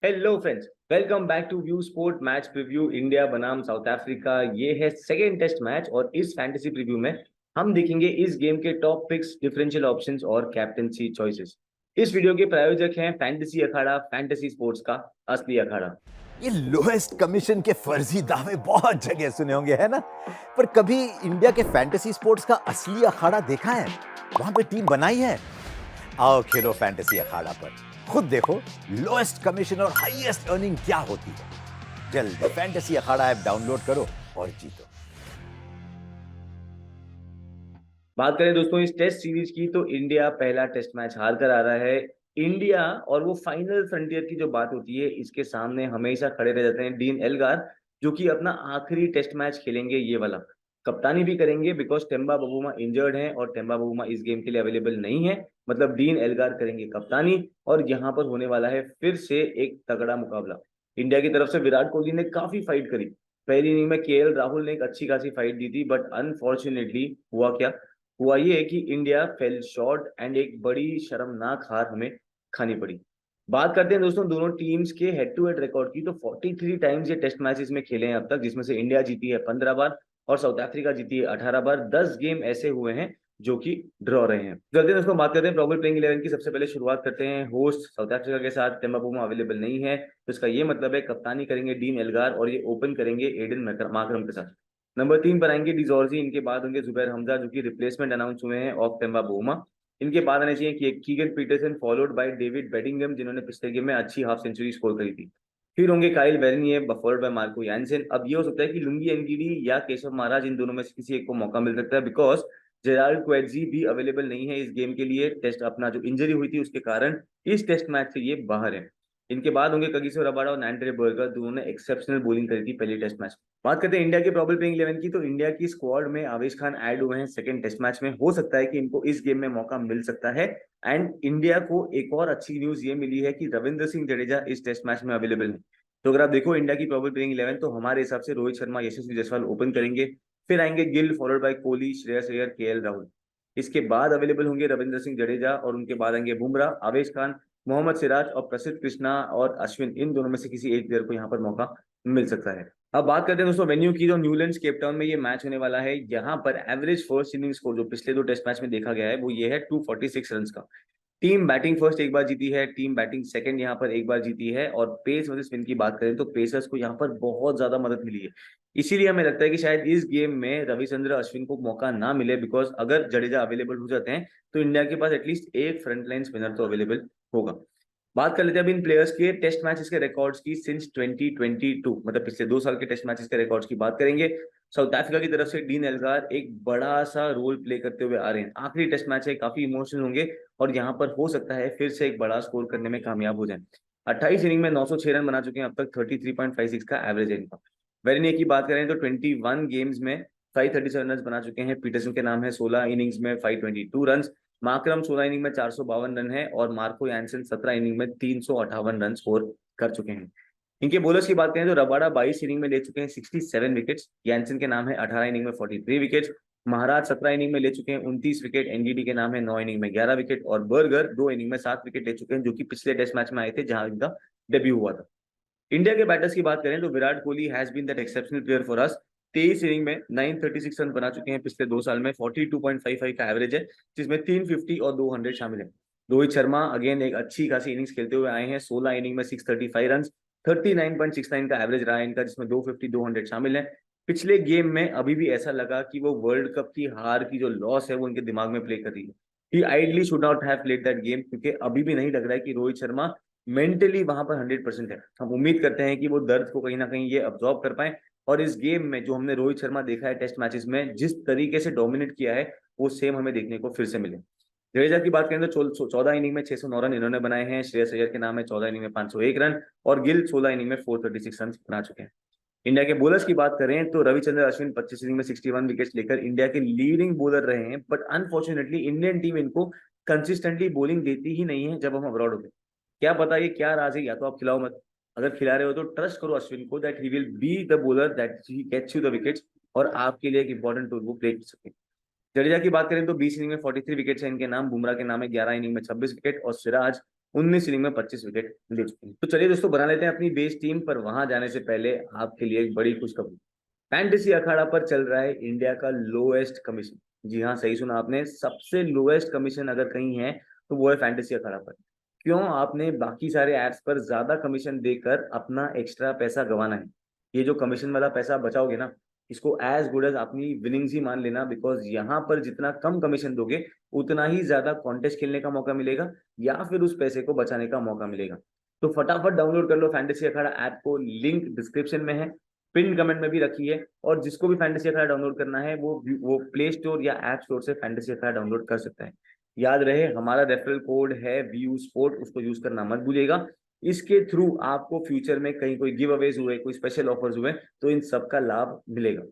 Hello friends, welcome back to view sport match preview India बनाम South Africa. ये है second test match और इस फैंटेसी प्रीव्यू में हम देखेंगे इस गेम के टॉप पिक्स, डिफरेंशियल ऑप्शंस और कैप्टेंसी चॉइसेस। इस वीडियो के प्रायोजक हैं फैंटेसी अखाड़ा, फैंटेसी स्पोर्ट्स का असली अखाड़ा। ये लोएस्ट कमीशन के फर्जी दावे बहुत जगह सुने होंगे, है ना? पर कभी इंडिया के फैंटेसी स्पोर्ट्स का असली अखाड़ा देखा है? वहां पे टीम बनाई है। आओ खेलो फैंटेसी अखाड़ा पर, खुद देखो लोएस्ट कमीशन और हाईएस्ट अर्निंग क्या होती है। जल्दी फैंटेसी अखाड़ा ऐप डाउनलोड करो और जीतो। बात करें दोस्तों इस टेस्ट सीरीज की, तो इंडिया पहला टेस्ट मैच हार कर आ रहा है। इंडिया और वो फाइनल फ्रंटियर की जो बात होती है, इसके सामने हमेशा खड़े रह जाते हैं डीन एल्गार, जो कि अपना आखिरी टेस्ट मैच खेलेंगे ये वाला। कप्तानी भी करेंगे बिकॉज टेम्बा बबूमा इंजर्ड है और टेम्बा बबूमा इस गेम के लिए अवेलेबल नहीं है। मतलब डीन एल्गार करेंगे कप्तानी और यहाँ पर होने वाला है फिर से एक तगड़ा मुकाबला। इंडिया की तरफ से विराट कोहली ने काफी फाइट करी। पहली इनिंग में केएल राहुल ने एक अच्छी खासी फाइट दी थी, बट अनफॉर्चुनेटली हुआ क्या, हुआ ये कि इंडिया फेल शॉर्ट एंड एक बड़ी शर्मनाक हार हमें खानी पड़ी। बात करते हैं दोस्तों दोनों टीम्स के हेड टू हेड रिकॉर्ड की, तो 43 टाइम्स ये टेस्ट मैचेस में खेले हैं अब तक, जिसमें से इंडिया जीती है 15 बार और साउथ अफ्रीका जीती है 18 बार। 10 गेम ऐसे हुए हैं जो कि ड्रॉ रहे हैं। जल्दी दोस्तों बात करते हैं प्रॉबल प्लेइंग 11 की। सबसे पहले शुरुआत करते हैं होस्ट साउथ अफ्रीका के साथ। टेम्बा बूमा अवेलेबल नहीं है, तो इसका ये मतलब है कप्तानी करेंगे डीन एल्गार और ये ओपन करेंगे एडन माकरम के साथ। नंबर 3 पर आएंगे डिजॉर्जी, इनके बाद होंगे जुबैर हमजा जो कि रिप्लेसमेंट अनाउंस हुए हैं ऑफ टेम्बा बोमा। इनके बाद आने चाहिए कि Keegan Petersen followed by David Bedingham, जिन्होंने पिछले गेम में अच्छी हाफ सेंचुरी स्कोर करी थी। फिर होंगे Kyle Verreynne followed by Marco Jansen. अब ये हो सकता है कि लुंगी एनगीडी या केशव महाराज, इन दोनों में से किसी एक को मौका मिल सकता है, बिकॉज जेराल्ड क्वेटजी भी अवेलेबल नहीं है इस गेम के लिए। टेस्ट अपना जो इंजरी हुई थी उसके कारण इस टेस्ट मैच से ये बाहर है। इनके बाद होंगे कगिसो रबाडा और नैंड्रे बर्गर, दोनों ने एक्सेप्शनल बॉलिंग करी थी पहले टेस्ट मैच। बात करते हैं इंडिया के प्रॉबल प्लेइंग 11 की, तो इंडिया की स्क्वाड में आवेश खान ऐड हुए हैं सेकंड टेस्ट मैच में। हो सकता है कि इनको इस गेम में मौका मिल सकता है। एंड इंडिया को एक और अच्छी न्यूज ये मिली है कि रविंद्र सिंह जडेजा इस टेस्ट मैच में अवेलेबल है। तो अगर आप देखो इंडिया की प्रॉबल प्लेइंग 11, तो हमारे हिसाब से रोहित शर्मा, यशस्वी जायसवाल ओपन करेंगे। फिर आएंगे Gill followed by Kohli, Shreyas Iyer, KL Rahul. इसके बाद अवेलेबल होंगे रविंद्र सिंह जडेजा और उनके बाद आएंगे बुमराह, आवेश खान, मोहम्मद सिराज और प्रसिद्ध कृष्णा और अश्विन। इन दोनों में से किसी एक प्लेयर को यहाँ पर मौका मिल सकता है। अब बात करते हैं दोस्तों वेन्यू की, तो न्यूलैंड्स केप टाउन में ये मैच होने वाला है। यहाँ पर एवरेज फर्स्ट इनिंग स्कोर जो पिछले दो टेस्ट मैच में देखा गया है वो ये है 246 रन का। टीम बैटिंग फर्स्ट एक बार जीती है, टीम बैटिंग सेकंड यहाँ पर एक बार जीती है। और पेस वर्सेस स्पिन की बात करें तो पेसर्स को यहाँ पर बहुत ज्यादा मदद मिली है। इसीलिए हमें लगता है कि शायद इस गेम में रविचंद्र अश्विन को मौका ना मिले, बिकॉज अगर जडेजा अवेलेबल हो जाते हैं तो इंडिया के पास एटलीस्ट एक फ्रंटलाइन स्पिनर तो अवेलेबल होगा। बात कर लेते हैं अब इन प्लेयर्स के टेस्ट मैचेस के रिकॉर्ड्स की सिंस 2022, मतलब पिछले 2 साल के टेस्ट मैचेस के रिकॉर्ड्स की बात करेंगे। साउथ अफ्रीका की तरफ से डीन एल्गार एक बड़ा सा रोल प्ले करते हुए आ रहे हैं। आखिरी टेस्ट मैच है, काफी इमोशनल होंगे और यहाँ पर हो सकता है फिर से एक बड़ा स्कोर करने में कामयाब हो जाए। 28 इनिंग में 906 रन बना चुके हैं अब तक, 33.56 का एवरेज है इनका। वेरिने की बात करें तो 21 गेम्स में 537 रन बना चुके हैं। पीटरसन के नाम है 16 इनिंग्स में 522 रन। मार्करम 16 इनिंग में 452 रन है और मार्को यानसेन 17 इनिंग में 358 रन स्कोर कर चुके हैं। इनके बॉलर्स की बात करें तो रबाडा 22 इनिंग में ले चुके हैं 67 विकेट्स। यानसेन के नाम है 18 इनिंग में 43 विकेट्स। महाराज 17 इनिंग में ले चुके हैं 29 विकेट। एनजीडी के नाम है 9 इनिंग में 11 विकेट और बर्गर 2 इनिंग में 7 विकेट ले चुके हैं, जो कि पिछले टेस्ट मैच में आए थे जहां इनका डेब्यू हुआ था। इंडिया के बैटर्स की बात करें तो Virat Kohli has been that exceptional player for us. 23 inning में 936 रन बना चुके हैं पिछले 2 साल में, 42.55 का एवरेज है, जिसमें 350 और 200 शामिल है। रोहित शर्मा अगेन एक अच्छी खासी इनिंग्स खेलते हुए आए हैं। 16 इनिंग में 635 रन, 39.69 का एवरेज रहा है इनका, जिसमें 250 200 शामिल है। पिछले गेम में अभी भी ऐसा लगा कि वो वर्ल्ड कप की हार की जो लॉस है वो उनके दिमाग में प्ले कर रही है। He ideally should not have played that game, क्योंकि अभी भी नहीं लग रहा है कि रोहित शर्मा मेंटली वहां पर 100% है। हम उम्मीद करते हैं कि वो दर्द को कहीं ना कहीं ये अब्सॉर्ब कर पाए और इस गेम में जो हमने रोहित शर्मा देखा है टेस्ट मैचेस में, जिस तरीके से डोमिनेट किया है, वो सेम हमें देखने को फिर से मिले। जडेजा की बात करें तो 14 इनिंग में 609 रन इन्होंने बनाए हैं। श्रेयस अय्यर के नाम है 14 इनिंग में 501 रन और गिल 16 इनिंग में 436 रन बना चुके हैं। इंडिया के बॉलर्स की बात करें तो रविचंद्र अश्विन 25 इनिंग में 61 विकेट्स लेकर इंडिया के लीडिंग बॉलर रहे हैं, बट अनफॉर्चुनेटली इंडियन टीम इनको कंसिस्टेंटली बॉलिंग देती ही नहीं है जब हम अब्रॉड होते हैं। क्या पता ये क्या राज है, या तो आप खिलाओ मत। अगर खिला रहे हो तो ट्रस्ट करो अश्विन को that he will be the bowler that he gets you the wickets और आपके लिए एक इंपॉर्टेंट रोल वो प्ले कर सके। जडेजा की बात करें तो 20 इनिंग में 43 विकेट्स है इनके नाम। बुमराह के नाम है 11 इनिंग में 26 विकेट और सिराज 19 इनिंग में 25 विकेट ले चुके हैं। तो चलिए दोस्तों बना लेते हैं अपनी बेस टीम, पर वहां जाने से पहले आपके लिए एक बड़ी खुशखबरी। फैंटेसी अखाड़ा पर चल रहा है इंडिया का लोएस्ट कमीशन। जी हाँ, सही सुना आपने, सबसे लोएस्ट कमीशन अगर कहीं है तो वो है फैंटेसी अखाड़ा पर। क्यों आपने बाकी सारे एप्स पर ज्यादा कमीशन देकर अपना एक्स्ट्रा पैसा गंवाना है? ये जो कमीशन वाला पैसा बचाओगे ना, इसको एज गुड एज अपनी विनिंग्स ही मान लेना, बिकॉज यहाँ पर जितना कम कमीशन दोगे उतना ही ज्यादा कॉन्टेस्ट खेलने का मौका मिलेगा या फिर उस पैसे को बचाने का मौका मिलेगा। तो फटाफट डाउनलोड कर लो फैंटेसी अखाड़ा ऐप को, लिंक डिस्क्रिप्शन में है, पिन कमेंट में भी रखी है। और जिसको भी फैंटेसी अखाड़ा डाउनलोड करना है वो प्ले स्टोर या ऐप स्टोर से फैंटेसी अखाड़ा डाउनलोड कर सकता है। याद रहे हमारा रेफरल कोड है व्यू स्पोर्ट, उसको यूज करना मत भूलिएगा। इसके थ्रू आपको फ्यूचर में कहीं कोई गिव अवेज हुए, कोई स्पेशल ऑफर्स हुए तो इन सब का लाभ मिलेगा।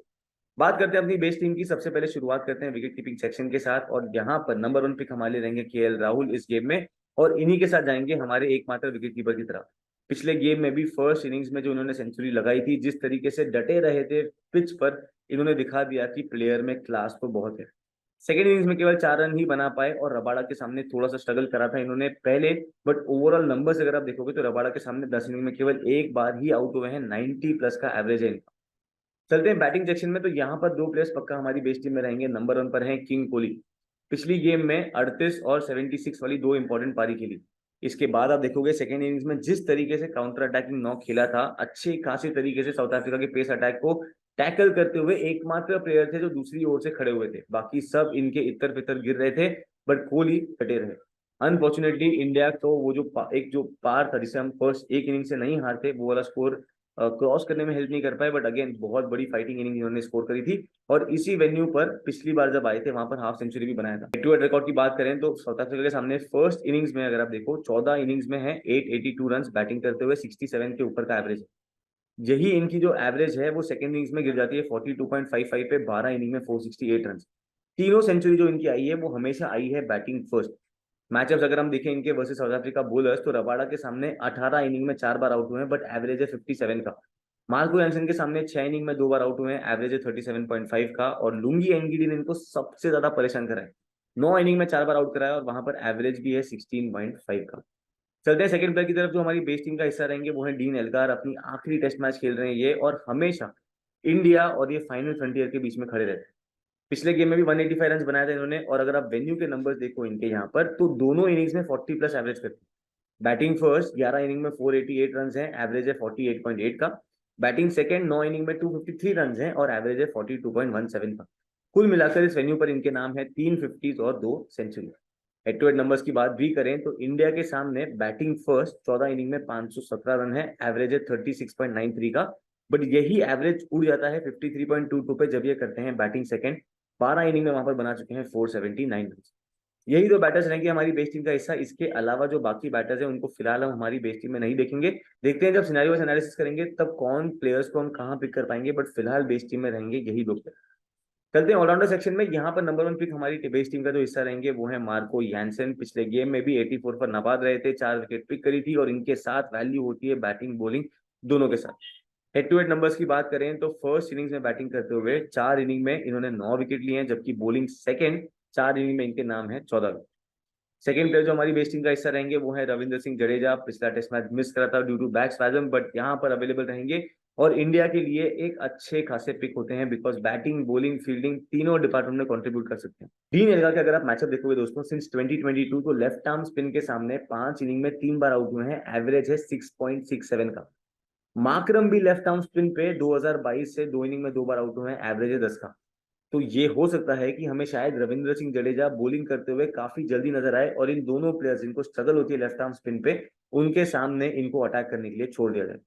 बात करते हैं अपनी बेस्ट टीम की। सबसे पहले शुरुआत करते हैं विकेट कीपिंग सेक्शन के साथ, और यहाँ पर नंबर 1 पिक हमारे रहेंगे केएल राहुल इस गेम में, और इन्हीं के साथ जाएंगे हमारे एकमात्र विकेट कीपर की तरफ। पिछले गेम में भी फर्स्ट इनिंग्स में जो इन्होंने सेंचुरी लगाई थी, जिस तरीके से डटे रहे थे पिच पर, इन्होंने दिखा दिया कि प्लेयर में क्लास तो बहुत है। सेकेंड इनिंग्स में केवल 4 रन ही बना पाए और रबाड़ा के सामने थोड़ा सा स्ट्रगल करा था इन्होंने पहले, बट ओवरऑल नंबर्स अगर आप देखोगे तो रबाड़ा के सामने 10 इनिंग में केवल एक बार ही आउट हुए हैं। 90 प्लस का एवरेज है इनका। चलते हैं बैटिंग सेक्शन में, तो यहाँ पर 2 प्लेयर्स पक्का हमारी बेस्ट टीम में रहेंगे। नंबर 1 पर है किंग कोहली। पिछली गेम में 38 और 76 वाली 2 इंपॉर्टेंट पारी खेली। इसके बाद आप देखोगे सेकेंड इनिंग्स में जिस तरीके से काउंटर अटैकिंग नॉक खेला था, अच्छे खासी तरीके से साउथ अफ्रीका के पेस अटैक को टैकल करते हुए एकमात्र प्लेयर थे जो दूसरी ओर से खड़े हुए थे, बाकी सब इनके इतर पितर गिर रहे थे, बट कोहली डटे रहे। अनफॉर्चुनेटली इंडिया को वो जो पार था जिसे हम फर्स्ट एक इनिंग से नहीं हारते, वो वाला स्कोर क्रॉस करने में हेल्प नहीं कर पाए, बट अगेन बहुत बड़ी फाइटिंग इनिंग इन्होंने स्कोर करी थी। और इसी वेन्यू पर पिछली बार जब आए थे वहां पर हाफ सेंचुरी भी बनाया था। हेड टू हेड रिकॉर्ड की बात करें तो साउथ अफ्रीका के सामने फर्स्ट इनिंग्स में अगर आप देखो 14 इनिंग्स में है 882 रन बैटिंग करते हुए, 67 के ऊपर का एवरेज है। यही इनकी जो एवरेज है वो सेकंड इनिंग्स में गिर जाती है 42.55 पे, 12 इनिंग में 468 रन। तीनों सेंचुरी जो इनकी आई है वो हमेशा आई है बैटिंग फर्स्ट। मैचअप्स अगर हम देखें इनके वर्सेस साउथ अफ्रीका बोलर्स, तो रबाड़ा के सामने 18 इनिंग में 4 बार आउट हुए हैं, बट एवरेज है 57 का। मार्को एंसन के सामने 6 इनिंग में 2 बार आउट हुए हैं, एवरेज है 37.5 का। और लुंगी एंगिडी ने इनको सबसे ज्यादा परेशान करा है, 9 इनिंग में 4 बार आउट कराया और वहां पर एवरेज भी है 16.5 का। चलते हैं सेकंड प्लेयर की तरफ, जो हमारी बेस टीम का हिस्सा रहेंगे वो है डीन एल्गार। अपनी आखिरी टेस्ट मैच खेल रहे हैं ये, और हमेशा इंडिया और ये फाइनल फ्रंटियर के बीच में खड़े रहते हैं। पिछले गेम में भी 185 रन बनाए थे इन्होंने, और अगर आप वेन्यू के नंबर्स देखो इनके यहाँ पर, तो दोनों इनिंग्स में 40 प्लस एवरेज करते हैं। बैटिंग फर्स्ट 11 इनिंग में 488 रन है, एवरेज है 48.8 का। बैटिंग सेकंड 9 इनिंग में 253 रन है और एवरेज है 42.17 का। कुल मिलाकर इस वेन्यू पर इनके नाम है 3 50s और 2 century. Head to head numbers की बात भी करें तो इंडिया के सामने बैटिंग फर्स्ट 14 इनिंग में 517 रन है, एवरेज है 36.93 का। बट यही एवरेज उड़ जाता है 53.22 पे जब ये करते हैं बैटिंग सेकंड। 12 इनिंग में वहां पर बना चुके हैं 479 रन। यही दो बैटर्स रहेंगे हमारी बेस टीम का हिस्सा। इसके अलावा जो बाकी बैटर्स हैं उनको फिलहाल हम हमारी बेस टीम में नहीं देखेंगे। देखते हैं जब सिनेरियो वाइज एनालिसिस करेंगे तब कौन प्लेयर्स को हम कहाँ पिक कर पाएंगे, बट फिलहाल बेस टीम में रहेंगे यही दो प्लेयर। चलते हैं ऑलराउंडर सेक्शन में। यहाँ पर नंबर 1 पिक हमारी बेस टीम का जो हिस्सा रहेंगे वो है मार्को यानसेन। पिछले गेम में भी 84 पर नाबाद रहे थे, 4 विकेट पिक करी थी, और इनके साथ वैल्यू होती है बैटिंग बॉलिंग दोनों के साथ। हेड टू हेड नंबर्स की बात करें तो फर्स्ट इनिंग्स में बैटिंग करते हुए 4 इनिंग में इन्होंने 9 विकेट लिए हैं, जबकि बॉलिंग सेकंड 4 इनिंग में इनके नाम है 14 विकेट। सेकंड प्लेयर जो हमारी बेस टीम का हिस्सा रहेंगे वो है रविंद्र सिंह जडेजा। पिछला टेस्ट मैच मिस करा था due to back spasm, but यहाँ पर अवेलेबल रहेंगे और इंडिया के लिए एक अच्छे खासे पिक होते हैं, बिकॉज बैटिंग बॉलिंग फील्डिंग तीनों डिपार्टमेंट में कंट्रीब्यूट कर सकते हैं। डीन एल्गार के अगर आप मैचअप देखोगे दोस्तों, सिंस 2022 तो लेफ्ट आर्म स्पिन के सामने 5 इनिंग में 3 बार आउट हुए हैं, एवरेज है 6.67 का। माकरम भी लेफ्ट आर्म स्पिन पे 2022 से 2 इनिंग में 2 बार आउट हुए हैं, एवरेज है 10 का। तो ये हो सकता है कि हमें शायद रविंद्र सिंह जडेजा बॉलिंग करते हुए काफी जल्दी नजर आए, और इन दोनों प्लेयर्स जिनको स्ट्रगल होती है लेफ्ट आर्म स्पिन पे, उनके सामने इनको अटैक करने के लिए छोड़ दिया जाए।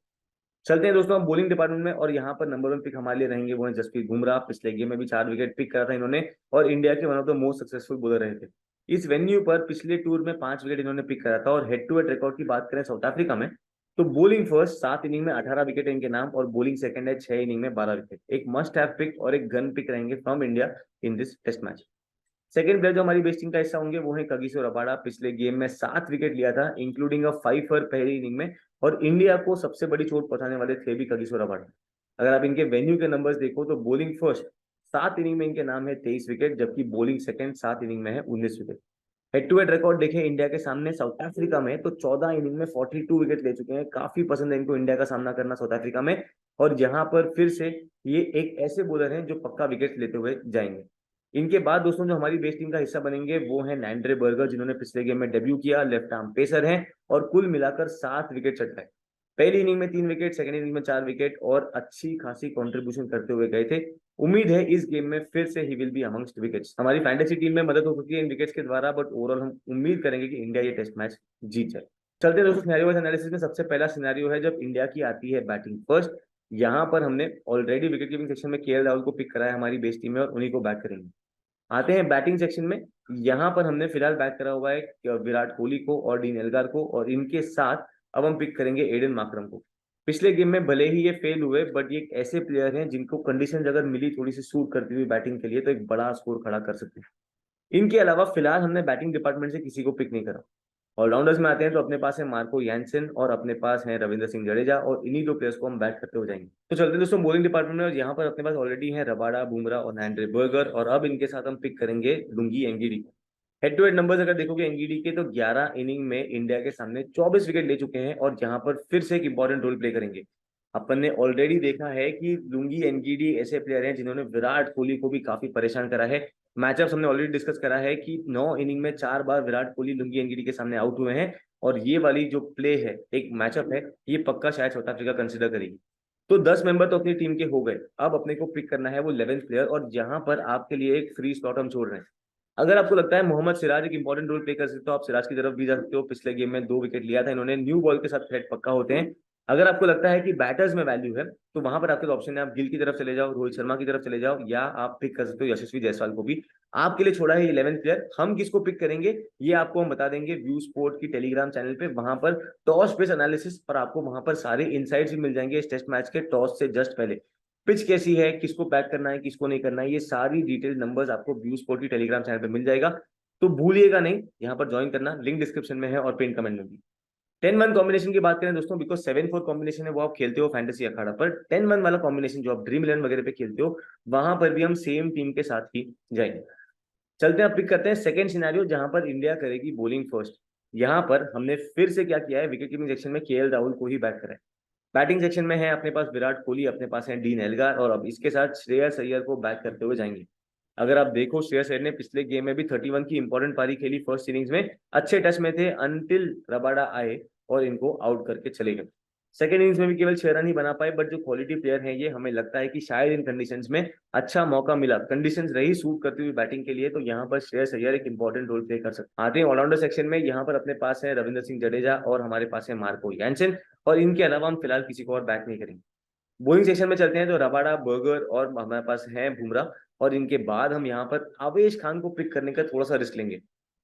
चलते हैं दोस्तों हम बॉलिंग डिपार्टमेंट में, और यहाँ पर नंबर 1 पिक हमारे लिए रहेंगे वो है जसप्रीत बुमराह। पिछले गेम में भी 4 विकेट पिक करा था इन्होंने, और इंडिया के one of the most successful bowler रहे थे। इस वेन्यू पर पिछले टूर में 5 विकेट इन्होंने पिक करा था। और हेड टू हेड रिकॉर्ड की बात करें साउथ अफ्रीका में, तो बॉलिंग फर्स्ट 7 इनिंग में 18 विकेट है इनके नाम, और बॉलिंग सेकंड है 6 इनिंग में 12 विकेट। एक मस्ट हैव पिक और एक गन पिक रहेंगे from India in this test match. Second player जो हमारी बेस्ट टीम का हिस्सा होंगे वो है कगिसो रबाडा। पिछले गेम में 7 विकेट लिया था, इंक्लूडिंग अ 5 पहली इनिंग में, और इंडिया को सबसे बड़ी चोट पहुंचाने वाले थे भी कगिसो रबाडा। अगर आप इनके वेन्यू के नंबर्स देखो तो बॉलिंग फर्स्ट 7 इनिंग में इनके नाम है 23 विकेट, जबकि बॉलिंग सेकंड 7 इनिंग में है 19 wicket. Head to head record देखें इंडिया के सामने साउथ अफ्रीका में, तो 14 इनिंग में 42 विकेट ले चुके हैं। काफी पसंद है इनको इंडिया का सामना करना साउथ अफ्रीका में। और यहाँ पर फिर से ये एक ऐसे बॉलर हैं जो पक्का विकेट लेते हुए जाएंगे। इनके बाद दोस्तों जो हमारी बेस टीम का हिस्सा बनेंगे वो है नैंड्रे बर्गर, जिन्होंने पिछले गेम में डेब्यू किया, लेफ्ट आर्म पेसर हैं और कुल मिलाकर 7 विकेट चटकाए। पहली इनिंग में 3 विकेट, सेकंड इनिंग में 4 विकेट और अच्छी खासी कंट्रीब्यूशन करते हुए गए थे। उम्मीद है इस गेम में फिर से ही विल बी अमंगस्ट विकेट्स। हमारी फैंटेसी टीम में मदद हो सकती है इन विकेट्स के द्वारा, बट ओवरऑल हम उम्मीद करेंगे कि इंडिया ये टेस्ट मैच जीत जाए। चलते हैं दोस्तों सिनेरियो वाइज एनालिसिस में। सबसे पहला सिनेरियो है जब इंडिया की आती है बैटिंग फर्स्ट। यहाँ पर हमने ऑलरेडी विकेट कीपिंग सेक्शन में केएल राहुल को पिक करा है हमारी बेस टीम में और उन्हीं को बैट करेंगे। आते हैं बैटिंग सेक्शन में। यहाँ पर हमने फिलहाल बैक करा हुआ है विराट कोहली को और डीन एल्गार को, और इनके साथ अब हम पिक करेंगे एडन मार्करम को। पिछले गेम में भले ही ये फेल हुए, बट ये एक ऐसे प्लेयर हैं जिनको कंडीशन अगर मिली थोड़ी सी सूट करती हुई बैटिंग के लिए, तो एक बड़ा स्कोर खड़ा कर सकते हैं। इनके अलावा फिलहाल हमने बैटिंग डिपार्टमेंट से किसी को पिक नहीं करा। ऑलराउंडर्स में आते हैं तो अपने पास है मार्को यानसेन और अपने पास है रविंद्र सिंह जडेजा, और इन्हीं दो प्लेयर्स को हम बैट करते हो जाएंगे। तो चलते हैं दोस्तों बॉलिंग डिपार्टमेंट में, और यहाँ पर अपने पास ऑलरेडी है रबाडा, बुमराह और नैंड्रे बर्गर, और अब इनके साथ हम पिक करेंगे Lungi Ngidi. Head to head numbers अगर देखोगे एंगिडी के, तो 11 इनिंग में इंडिया के सामने 24 विकेट ले चुके हैं और यहाँ पर फिर से एक इंपॉर्टेंट रोल प्ले करेंगे। अपन ने ऑलरेडी देखा है कि लुंगी एनगीडी ऐसे प्लेयर हैं जिन्होंने विराट कोहली को भी काफी परेशान करा है। मैचअप हमने ऑलरेडी डिस्कस करा है कि 9 इनिंग में 4 बार विराट कोहली लुंगी एनगीडी के सामने आउट हुए हैं, और ये वाली जो प्ले है, एक मैचअप है, ये पक्का शायद साउथ अफ्रीका कंसिडर करेगी। तो 10 मेंबर तो अपनी टीम के हो गए। अब अपने को पिक करना है वो 11th प्लेयर, और यहाँ पर आपके लिए एक फ्री स्लॉट हम छोड़ रहे हैं। अगर आपको लगता है मोहम्मद सिराज एक इंपॉर्टेंट रोल प्ले कर सकते हो, तो आप सिराज की तरफ भी जा सकते हो। पिछले गेम में 2 विकेट लिया था इन्होंने, न्यू बॉल के साथ थ्रेट पक्का होते हैं। अगर आपको लगता है कि बैटर्स में वैल्यू है, तो वहां पर आपके ऑप्शन है, आप गिल की तरफ चले जाओ, रोहित शर्मा की तरफ चले जाओ, या आप पिक कर सकते हो यशस्वी जायसवाल को भी। आपके लिए छोड़ा है 11th प्लेयर। हम किसको पिक करेंगे ये आपको हम बता देंगे व्यू स्पोर्ट की टेलीग्राम चैनल पे। वहां पर टॉस बेस्ड एनालिसिस पर आपको वहां पर सारे इनसाइट्स भी मिल जाएंगे इस टेस्ट मैच के टॉस से जस्ट पहले। पिच कैसी है, किसको बैक करना है, किसको नहीं करना है, ये सारी डिटेल नंबर्स आपको व्यू स्पोर्ट की टेलीग्राम चैनल पे मिल जाएगा। तो भूलिएगा नहीं यहाँ पर ज्वाइन करना, लिंक डिस्क्रिप्शन में है और पिन कमेंट में भी। 10-1 कॉम्बिनेशन की बात करें दोस्तों, बिकॉज 7-4 कॉम्बिनेशन है वो आप खेलते हो फैंटेसी अखाड़ा पर। 10-1 वाला कॉम्बिनेशन जो आप ड्रीम 11 वगैरह पे खेलते हो, वहां पर भी हम सेम टीम के साथ ही जाएंगे। चलते हैं, पिक करते हैं सेकंड सिनेरियो जहां पर इंडिया करेगी बॉलिंग फर्स्ट। यहाँ पर हमने फिर से क्या किया है, विकेट कीपिंग सेक्शन में केएल राहुल को ही बैट करा है। बैटिंग सेक्शन में है अपने पास विराट कोहली, अपने पास है डीन एल्गार, और अब इसके साथ श्रेयस अय्यर को बैट करते हुए जाएंगे। अगर आप देखो श्रेयस अय्यर ने पिछले गेम में भी 31 की इंपॉर्टेंट पारी खेली फर्स्ट इनिंग्स में, अच्छे टच में थे अनटिल रबाडा आए और इनको आउट करके चले गए। सेकंड इनिंग्स में भी केवल 6 रन ही बना पाए, बट जो क्वालिटी प्लेयर है ये, हमें लगता है कि शायद इन कंडीशंस में अच्छा मौका मिला, कंडीशंस रही सूट करती हुई बैटिंग के लिए, तो यहाँ पर श्रेयस अय्यर एक इंपॉर्टेंट रोल प्ले कर सकते हैं। आते हैं ऑलराउंडर सेक्शन में। यहाँ पर अपने पास है रविंद्र सिंह जडेजा और हमारे पास है मार्को यानसेन, और इनके अलावा हम फिलहाल किसी को और बैट नहीं करेंगे। बॉलिंग सेक्शन में चलते हैं तो रबाडा, बर्गर और हमारे पास है बुमराह, और इनके बाद हम यहाँ पर आवेश खान को पिक करने का थोड़ा सा रिस्क लेंगे।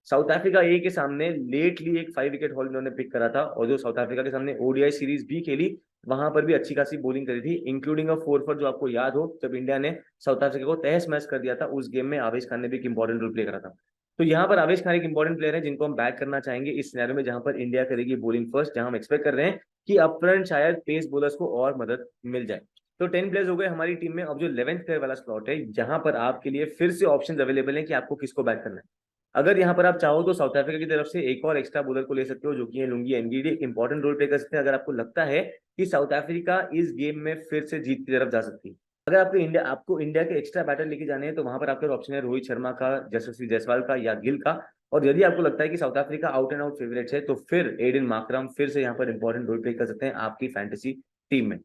साउथ अफ्रीका ए के सामने लेटली एक 5 विकेट हॉल इन्होंने पिक करा था, और जो साउथ अफ्रीका के सामने ओडीआई सीरीज भी खेली, वहां पर भी अच्छी खासी बॉलिंग करी थी, इंक्लूडिंग 4 जो आपको याद हो जब इंडिया ने साउथ अफ्रीका को तहस महस कर दिया था, उस गेम में आवेश खान ने भी एक इंपॉर्टेंट रोल प्ले करा था। तो यहाँ पर आवेश खान एक इंपॉर्टेंट प्लेयर है जिनको हम बैक करना चाहेंगे इस सिनेरियो में, जहां पर इंडिया करेगी बॉलिंग फर्स्ट, जहां हम एक्सपेक्ट कर रहे हैं कि अपफ्रंट शायद पेस बॉलर्स को और मदद मिल जाए। तो 10 प्लेयर्स हो गए हमारी टीम में। अब जो 11th प्लेयर वाला स्लॉट है, जहां पर आपके लिए फिर से ऑप्शंस अवेलेबल हैं कि आपको किसको बैक करना है। अगर यहाँ पर आप चाहो तो साउथ अफ्रीका की तरफ से एक और एक्स्ट्रा बॉलर को ले सकते हो, जो कि है लुंगी एनगीडी, एक इंपॉर्टेंट रोल प्ले कर सकते हैं अगर आपको लगता है कि साउथ अफ्रीका इस गेम में फिर से जीत की तरफ जा सकती है। अगर आपको इंडिया के एक्स्ट्रा बैटर लेके जाने हैं, तो वहां पर आपके ऑप्शन है रोहित शर्मा का, यशस्वी जायसवाल का या गिल का। और यदि आपको लगता है कि south Africa out and out favourite है, तो फिर एडन मार्करम फिर से यहाँ पर इंपॉर्टेंट रोल प्ले कर सकते हैं आपकी फैंटेसी टीम में।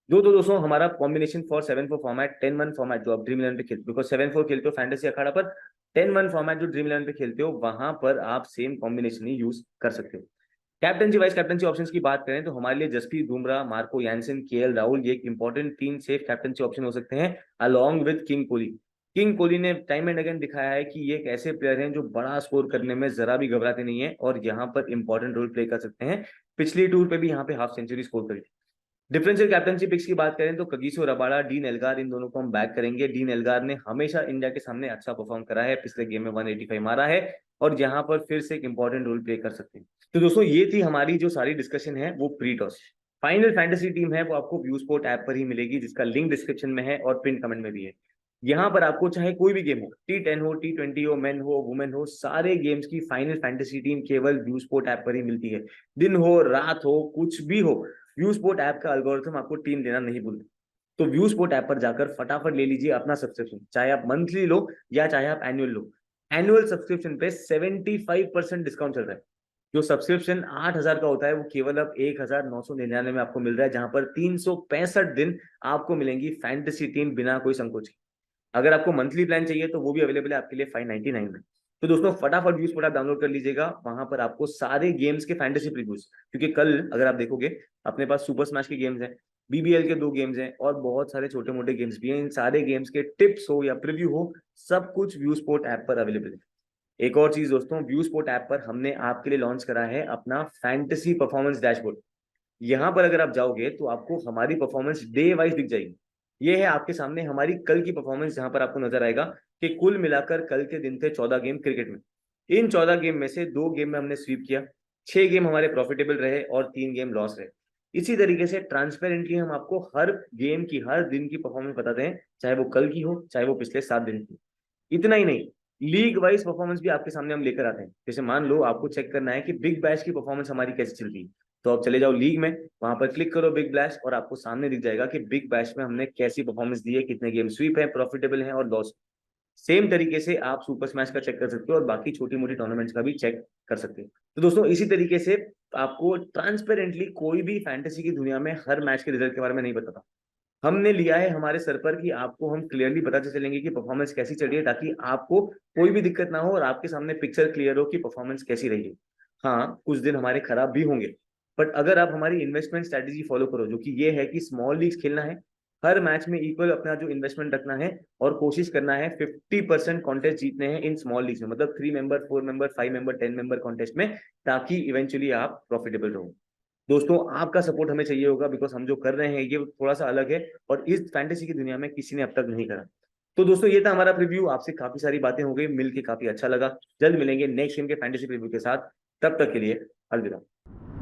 जो तो दोस्तों हमारा कॉम्बिनेशन फॉर 7-4 फॉर्मेट, 10-1 फॉर्मेट जो आप ड्रीम 11 पे खेलते हो, बिकॉज 7-4 खेलते हो फैंटेसी अखाड़ा पर, 10-1 फॉर्मेट जो ड्रीम 11 पे खेलते हो, वहां पर आप सेम कॉम्बिनेशन ही यूज कर सकते हो। कैप्टनसी वाइस कैप्टनसी ऑप्शंस की बात करें तो हमारे लिए Jasprit Bumrah, Marco Jansen, KL Rahul, ये एक इंपॉर्टेंट 3 सेफ कैप्टनसी ऑप्शन हो सकते हैं, along with king Kohli. King Kohli ने टाइम एंड अगेन दिखाया है कि ये एक ऐसे प्लेयर हैं जो बड़ा स्कोर करने में जरा भी घबराते नहीं है, और यहाँ पर इंपॉर्टेंट रोल प्ले कर सकते हैं। पिछली टूर पे भी यहाँ पे हाफ सेंचुरी स्कोर करी थी। डिफरेंशियल कैप्टनसी पिक्स की बात करें तो कगिसो रबाडा, डीन एल्गार, इन दोनों को हम बैक करेंगे। डीन एल्गार ने हमेशा इंडिया के सामने अच्छा परफॉर्म करा है, पिछले गेम में 185 मारा है, और यहाँ पर फिर से एक इंपॉर्टेंट रोल प्ले कर सकते हैं। तो दोस्तों ये थी हमारी जो सारी डिस्कशन है वो pre toss. Final fantasy team है वो आपको व्यू स्पोर्ट ऐप पर ही मिलेगी, जिसका लिंक डिस्क्रिप्शन में है और पिन कमेंट में भी है। यहाँ पर आपको चाहे कोई भी गेम हो, T10 हो, T20 हो, मेन हो, वुमेन हो, सारे गेम्स की फाइनल फैंटेसी टीम केवल व्यू स्पोर्ट ऐप पर ही मिलती है। दिन हो, रात हो, कुछ भी हो, व्यू स्पोर्ट ऐप का एल्गोरिथम आपको टीम देना नहीं भूलता। तो व्यू स्पोर्ट ऐप पर जाकर फटाफट ले लीजिए अपना सब्सक्रिप्शन, चाहे आप मंथली लो या चाहे आप एनुअल लो। एनुअल सब्सक्रिप्शन पे 75% डिस्काउंट चल रहा है। जो सब्सक्रिप्शन 8,000 का होता है वो केवल अब 1,999 में आपको मिल रहा है, जहां पर 365 दिन आपको मिलेंगी फैंटेसी टीम बिना कोई संकोच के। अगर आपको मंथली प्लान चाहिए तो वो भी अवेलेबल है आपके लिए 599 में। तो दोस्तों फटाफट व्यू स्पोर्ट आप डाउनलोड कर लीजिएगा, वहां पर आपको सारे गेम्स के फैंटेसी प्रीव्यूज, क्योंकि कल अगर आप देखोगे अपने पास सुपर स्मैश के गेम्स हैं, बीबीएल के 2 गेम्स हैं और बहुत सारे छोटे मोटे गेम्स भी हैं। इन सारे गेम्स के टिप्स हो या प्रीव्यू हो, सब कुछ व्यू स्पोर्ट ऐप पर अवेलेबल है। एक और चीज दोस्तों, व्यू स्पोर्ट ऐप पर हमने आपके लिए लॉन्च करा है अपना फैंटेसी परफॉर्मेंस डैशबोर्ड। यहाँ पर अगर आप जाओगे तो आपको हमारी परफॉर्मेंस डे वाइज दिख जाएगी। ये है आपके सामने हमारी कल की परफॉर्मेंस, जहां पर आपको नजर आएगा कि कुल मिलाकर कल के दिन थे 14 गेम क्रिकेट में। इन 14 गेम में से 2 गेम में हमने स्वीप किया, 6 गेम हमारे प्रॉफिटेबल रहे और 3 गेम लॉस रहे। इसी तरीके से ट्रांसपेरेंटली हम आपको हर गेम की, हर दिन की परफॉर्मेंस बताते हैं, चाहे वो कल की हो चाहे वो पिछले 7 दिन की। इतना ही नहीं, लीग वाइज परफॉर्मेंस भी आपके सामने हम लेकर आते हैं। जैसे मान लो आपको चेक करना है कि बिग बैश की परफॉर्मेंस हमारी कैसे चल रही है, तो आप चले जाओ लीग में, वहां पर क्लिक करो बिग बैश और आपको सामने दिख जाएगा कि बिग बैश में हमने कैसी परफॉर्मेंस दी है, कितने गेम स्वीप है, प्रॉफिटेबल है और लॉस। सेम तरीके से आप सुपर स्मैश का चेक कर सकते हो और बाकी छोटी मोटी टूर्नामेंट्स का भी चेक कर सकते हो। तो दोस्तों इसी तरीके से आपको ट्रांसपेरेंटली कोई भी फैंटेसी की दुनिया में हर मैच के रिजल्ट के बारे में नहीं बताता। हमने लिया है हमारे सर पर कि आपको हम क्लियरली बताते चलेंगे कि परफॉर्मेंस कैसी चल रही है, ताकि आपको कोई भी दिक्कत ना हो और आपके सामने पिक्चर क्लियर हो कि परफॉर्मेंस कैसी रही है। हाँ, कुछ दिन हमारे खराब भी होंगे, बट अगर आप हमारी इन्वेस्टमेंट स्ट्रेटेजी फॉलो करो, जो कि ये है कि स्मॉल लीग्स खेलना है, हर मैच में इक्वल अपना जो इन्वेस्टमेंट रखना है और कोशिश करना है 50% कॉन्टेस्ट जीतने हैं इन स्मॉल लीग्स में, मतलब 3 member, 4 member, 5 member, 10 member contest में, ताकि इवेंचुअली आप प्रॉफिटेबल रहो। दोस्तों आपका सपोर्ट हमें चाहिए होगा, बिकॉज हम जो कर रहे हैं ये थोड़ा सा अलग है और इस फैंटेसी की दुनिया में किसी ने अब तक नहीं करा। तो दोस्तों ये था हमारा प्रीव्यू, आपसे काफी सारी बातें हो गई, मिलके काफी अच्छा लगा। जल्द मिलेंगे नेक्स्ट गेम के फैंटेसी प्रीव्यू के साथ, तब तक के लिए अलविदा।